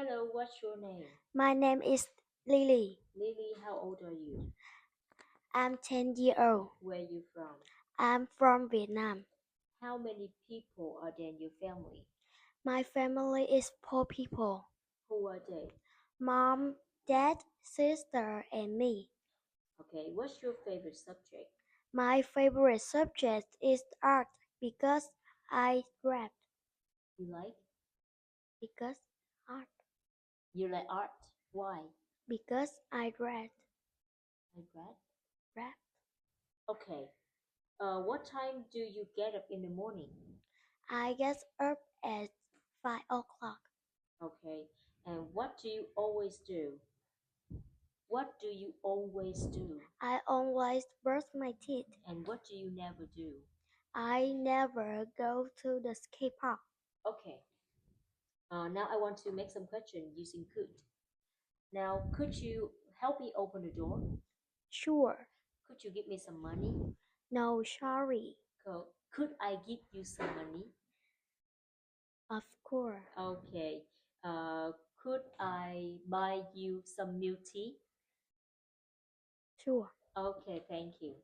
Hello, what's your name? My name is Lily. Lily, how old are you? I'm 10 years old. Where are you from? I'm from Vietnam. How many people are there in your family? My family is four people. Who are they? Mom, dad, sister, and me. Okay, what's your favorite subject? My favorite subject is art because I rap. You like? Because art. You like art? Why? Because I read. Like that? Rap. Okay. What time do you get up in the morning? I get up at 5 o'clock. Okay. And what do you always do? What do you always do? I always brush my teeth. And what do you never do? I never go to the skate park. Okay. Now I want to make some question using could. Now, could you help me open the door? Sure. Could you give me some money? No, sorry. Could I give you some money? Of course. Okay. Uh, could I buy you some milk tea? Sure. Okay, thank you.